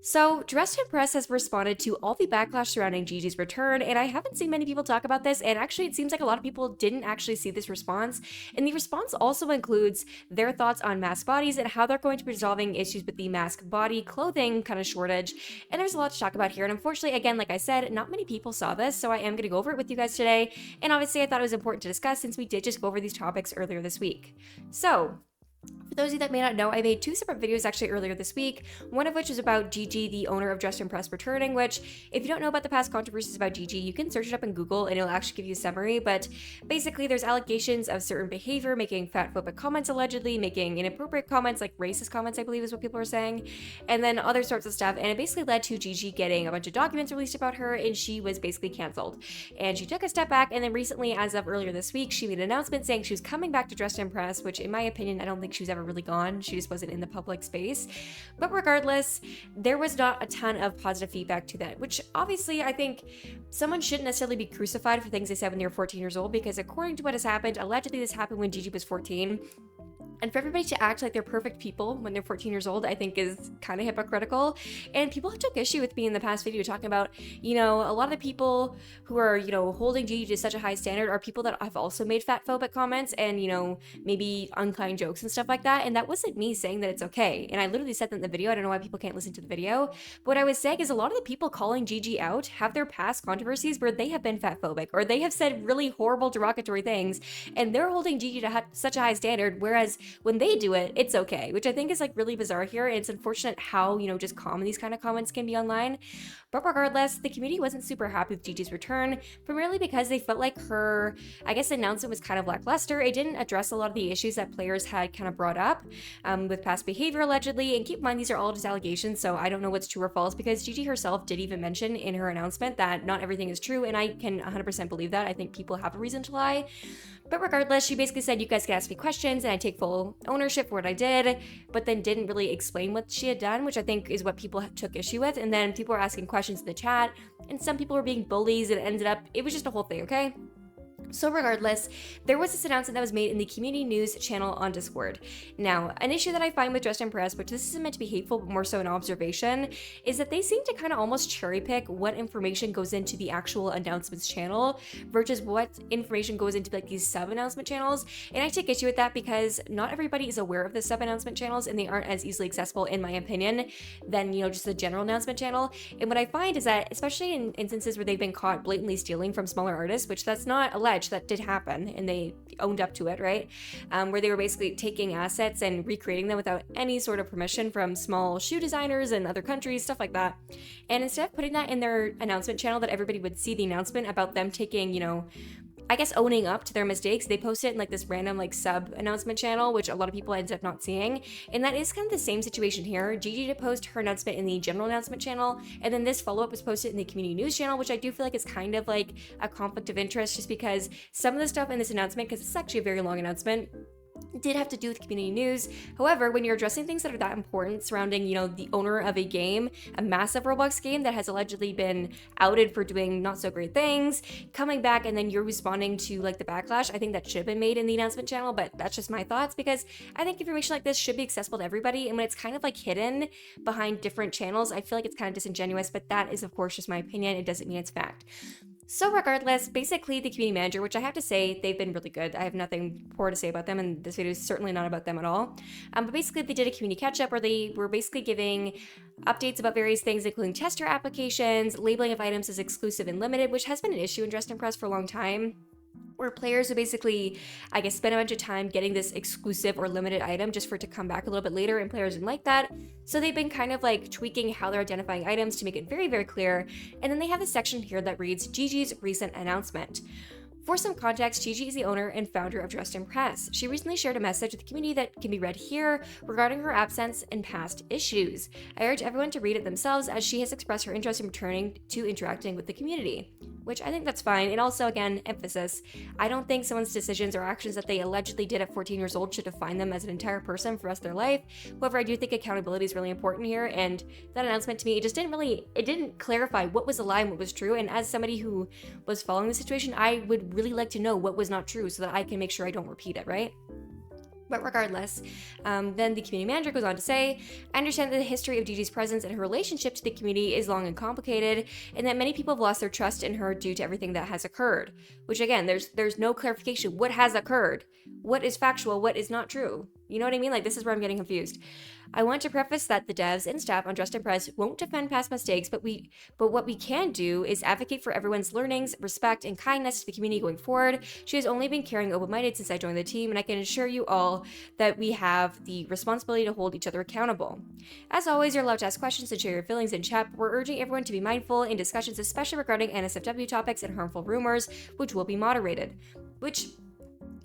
So, Dressed to Impress has responded to all the backlash surrounding Gigi's return, and I haven't seen many people talk about this, and actually it seems like a lot of people didn't actually see this response. And the response also includes their thoughts on mask bodies and how they're going to be resolving issues with the mask body clothing kind of shortage. And there's a lot to talk about here, and unfortunately, again, like I said, not many people saw this, so I am going to go over it with you guys today. And obviously, I thought it was important to discuss since we did just go over these topics earlier this week. So, for those of you that may not know, I made two separate videos actually earlier this week, one of which is about Gigi, the owner of Dressed to Impress, returning, which, if you don't know about the past controversies about Gigi, you can search it up in Google and it'll actually give you a summary, but basically there's allegations of certain behavior, making fatphobic comments allegedly, making inappropriate comments, like racist comments, I believe is what people are saying, and then other sorts of stuff, and it basically led to Gigi getting a bunch of documents released about her, and she was basically canceled. And she took a step back, and then recently, as of earlier this week, she made an announcement saying she was coming back to Dressed to Impress, which in my opinion, I don't think she was ever really gone. She just wasn't in the public space. But regardless, there was not a ton of positive feedback to that, which obviously I think someone shouldn't necessarily be crucified for things they said when they were 14 years old, because according to what has happened, allegedly this happened when Gigi was 14. And for everybody to act like they're perfect people when they're 14 years old, I think is kind of hypocritical. And people have took issue with me in the past video talking about, a lot of the people who are, holding Gigi to such a high standard are people that have also made fatphobic comments and, maybe unkind jokes and stuff like that. And that wasn't me saying that it's okay. And I literally said that in the video. I don't know why people can't listen to the video. But what I was saying is a lot of the people calling Gigi out have their past controversies where they have been fatphobic or they have said really horrible derogatory things. And they're holding Gigi to such a high standard, whereas when they do it, it's okay, which I think is like really bizarre here. And it's unfortunate how, just common these kind of comments can be online. But regardless, the community wasn't super happy with Gigi's return, primarily because they felt like her, announcement was kind of lackluster. It didn't address a lot of the issues that players had kind of brought up with past behavior allegedly. And keep in mind, these are all just allegations, so I don't know what's true or false, because Gigi herself did even mention in her announcement that not everything is true, and I can 100% believe that. I think people have a reason to lie. But regardless, she basically said, you guys can ask me questions and I take full ownership for what I did, but then didn't really explain what she had done, which I think is what people took issue with. And then people were asking questions in the chat, and some people were being bullies, and it was just a whole thing, okay? So regardless, there was this announcement that was made in the community news channel on Discord. Now, an issue that I find with Dressed to Impress, which this isn't meant to be hateful, but more so an observation, is that they seem to kind of almost cherry pick what information goes into the actual announcements channel versus what information goes into like these sub-announcement channels. And I take issue with that because not everybody is aware of the sub-announcement channels, and they aren't as easily accessible, in my opinion, than, just the general announcement channel. And what I find is that, especially in instances where they've been caught blatantly stealing from smaller artists, which that's not alleged, that did happen and they owned up to it, right? Where they were basically taking assets and recreating them without any sort of permission from small shoe designers in other countries, stuff like that. And instead of putting that in their announcement channel that everybody would see the announcement about them taking, owning up to their mistakes, they post it in like this random like sub announcement channel, which a lot of people ended up not seeing. And that is kind of the same situation here. Gigi did post her announcement in the general announcement channel, and then this follow-up was posted in the community news channel, which I do feel like is kind of like a conflict of interest, just because some of the stuff in this announcement, because it's actually a very long announcement, did have to do with community news. However, when you're addressing things that are that important surrounding, the owner of a game, a massive Roblox game that has allegedly been outed for doing not so great things, coming back and then you're responding to like the backlash, I think that should have been made in the announcement channel, but that's just my thoughts, because I think information like this should be accessible to everybody, and when it's kind of like hidden behind different channels, I feel like it's kind of disingenuous, but that is of course just my opinion. It doesn't mean it's fact. So regardless, basically the community manager, which I have to say, they've been really good. I have nothing poor to say about them, and this video is certainly not about them at all. But basically they did a community catch-up where they were basically giving updates about various things, including tester applications, labeling of items as exclusive and limited, which has been an issue in Dressed to Impress for a long time, where players would basically, spend a bunch of time getting this exclusive or limited item just for it to come back a little bit later, and players didn't like that. So they've been kind of like tweaking how they're identifying items to make it very, very clear. And then they have this section here that reads Gigi's recent announcement. For some context, Gigi is the owner and founder of Dressed to Impress. She recently shared a message with the community that can be read here regarding her absence and past issues. I urge everyone to read it themselves, as she has expressed her interest in returning to interacting with the community. Which I think that's fine. And also, again, emphasis, I don't think someone's decisions or actions that they allegedly did at 14 years old should define them as an entire person for the rest of their life. However, I do think accountability is really important here, and that announcement to me, it didn't clarify what was a lie and what was true. And as somebody who was following the situation, I would really like to know what was not true so that I can make sure I don't repeat it, right? But regardless, then the community manager goes on to say, I understand that the history of Gigi's presence and her relationship to the community is long and complicated, and that many people have lost their trust in her due to everything that has occurred. Which again, there's no clarification. What has occurred? What is factual? What is not true? You know what I mean? Like, this is where I'm getting confused. I want to preface that the devs and staff on Dressed and Press won't defend past mistakes, but what we can do is advocate for everyone's learnings, respect, and kindness to the community going forward. She has only been caring open-minded since I joined the team, and I can assure you all that we have the responsibility to hold each other accountable. As always, you're allowed to ask questions and share your feelings in chat, but we're urging everyone to be mindful in discussions, especially regarding NSFW topics and harmful rumors, which will be moderated. Which,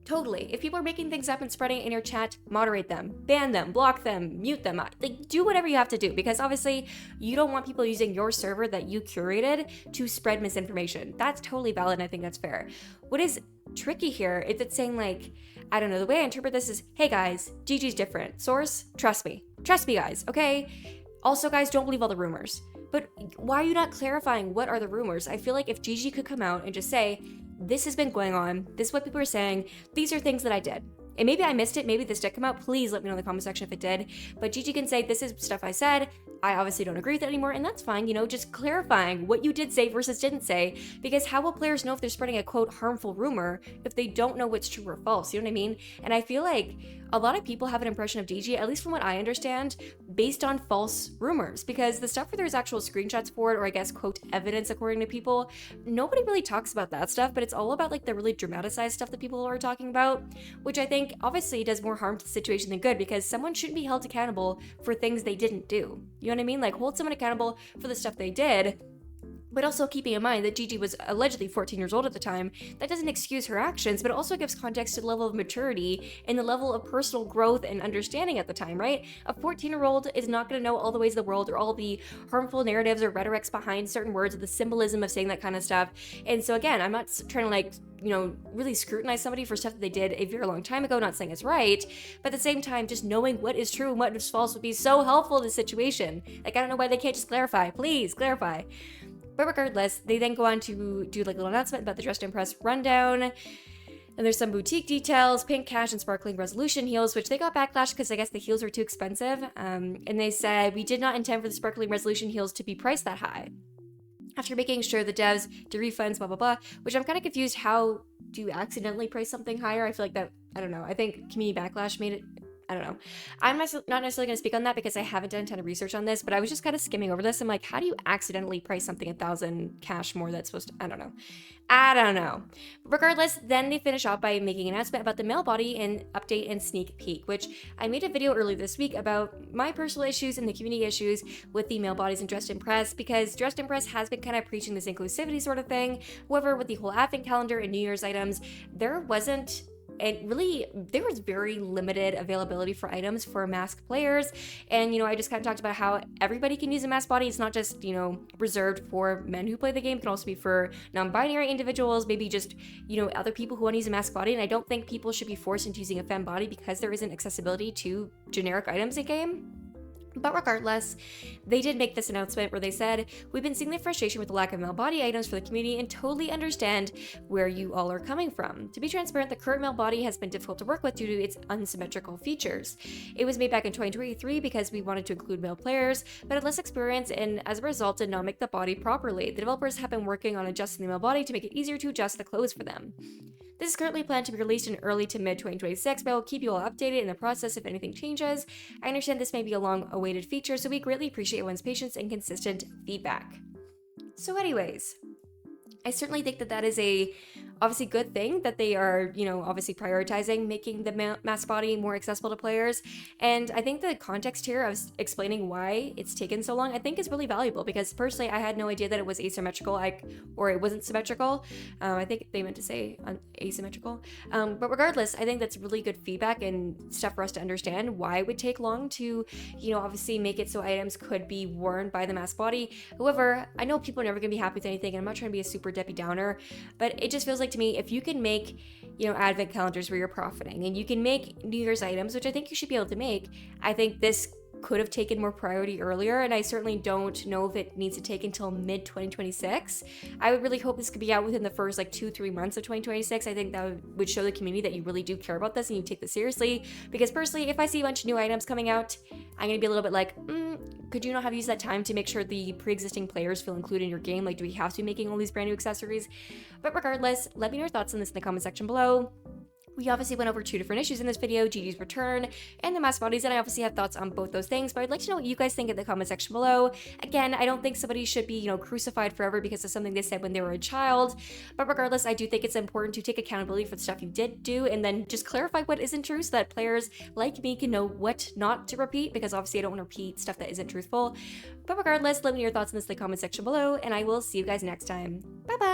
totally. If people are making things up and spreading it in your chat, moderate them, ban them, block them, mute them. Like, do whatever you have to do, because obviously you don't want people using your server that you curated to spread misinformation. That's totally valid, and I think that's fair. What is tricky here is it's saying, like, I don't know, the way I interpret this is, hey guys, Gigi's different. Source, trust me. Trust me, guys, okay? Also, guys, don't believe all the rumors. But why are you not clarifying what are the rumors? I feel like if Gigi could come out and just say, this has been going on, this is what people are saying, these are things that I did. And maybe I missed it, maybe this did come out, please let me know in the comment section if it did. But Gigi can say, this is stuff I said, I obviously don't agree with it anymore, and that's fine, you know, just clarifying what you did say versus didn't say, because how will players know if they're spreading a, quote, harmful rumor if they don't know what's true or false, you know what I mean? And I feel like a lot of people have an impression of Gigi, at least from what I understand, based on false rumors, because the stuff where there's actual screenshots for it, or I guess, quote, evidence according to people, nobody really talks about that stuff, but it's all about like the really dramatized stuff that people are talking about, which I think obviously does more harm to the situation than good, because someone shouldn't be held accountable for things they didn't do. You know what I mean? Like, hold someone accountable for the stuff they did, but also keeping in mind that Gigi was allegedly 14 years old at the time. That doesn't excuse her actions, but it also gives context to the level of maturity and the level of personal growth and understanding at the time, right? A 14-year-old is not going to know all the ways of the world or all the harmful narratives or rhetorics behind certain words or the symbolism of saying that kind of stuff. And so again, I'm not trying to like, you know, really scrutinize somebody for stuff that they did a very long time ago, not saying it's right, but at the same time, just knowing what is true and what is false would be so helpful in this situation. Like, I don't know why they can't just clarify. Please, clarify. But regardless, they then go on to do like a little announcement about the Dressed and Press rundown. And there's some boutique details, pink cash and sparkling resolution heels, which they got backlash because I guess the heels were too expensive. And they said, we did not intend for the sparkling resolution heels to be priced that high. After making sure the devs do refunds, blah, blah, blah, which I'm kind of confused, how do you accidentally price something higher? I feel like that, I don't know. I think community backlash made it, I don't know. I'm not necessarily going to speak on that because I haven't done a ton of research on this, but I was just kind of skimming over this. I'm like, how do you accidentally price something 1,000 cash more that's supposed to, I don't know. Regardless, then they finish off by making an announcement about the male body and update and sneak peek, which I made a video earlier this week about my personal issues and the community issues with the male bodies in Dressed and Press, because Dressed and Press has been kind of preaching this inclusivity sort of thing. However, with the whole advent calendar and New Year's items, there was very limited availability for items for masked players. And, you know, I just kind of talked about how everybody can use a masked body. It's not just, you know, reserved for men who play the game. It can also be for non-binary individuals, maybe just, you know, other people who want to use a masked body. And I don't think people should be forced into using a femme body because there isn't accessibility to generic items in game. But regardless, they did make this announcement where they said, we've been seeing the frustration with the lack of male body items for the community and totally understand where you all are coming from. To be transparent, the current male body has been difficult to work with due to its unsymmetrical features. It was made back in 2023 because we wanted to include male players, but had less experience and as a result did not make the body properly. The developers have been working on adjusting the male body to make it easier to adjust the clothes for them. This is currently planned to be released in early to mid 2026, but I will keep you all updated in the process if anything changes. I understand this may be a long-awaited feature, so we greatly appreciate everyone's patience and consistent feedback. So anyways, I certainly think that is a obviously good thing that they are, you know, obviously prioritizing making the masked body more accessible to players. And I think the context here of explaining why it's taken so long, I think is really valuable, because personally I had no idea that it was asymmetrical, or it wasn't symmetrical. I think they meant to say asymmetrical. But regardless, I think that's really good feedback and stuff for us to understand why it would take long to, you know, obviously make it so items could be worn by the masked body. However, I know people are never going to be happy with anything, and I'm not trying to be a super Debbie Downer, but it just feels like to me, if you can make, you know, advent calendars where you're profiting and you can make New Year's items, which I think you should be able to make, I think this could have taken more priority earlier, and I certainly don't know if it needs to take until mid 2026. I would really hope this could be out within the first like 2-3 months of 2026. I think that would show the community that you really do care about this and you take this seriously, because personally, if I see a bunch of new items coming out, I'm gonna be a little bit like, could you not have used that time to make sure the pre-existing players feel included in your game? Like, do we have to be making all these brand new accessories? But regardless, let me know your thoughts on this in the comment section below. We obviously went over 2 different issues in this video, Gigi's return and the mask bodies, and I obviously have thoughts on both those things, but I'd like to know what you guys think in the comment section below. Again, I don't think somebody should be, crucified forever because of something they said when they were a child, but regardless, I do think it's important to take accountability for the stuff you did do and then just clarify what isn't true so that players like me can know what not to repeat, because obviously I don't want to repeat stuff that isn't truthful. But regardless, let me know your thoughts in this in the comment section below, and I will see you guys next time. Bye bye!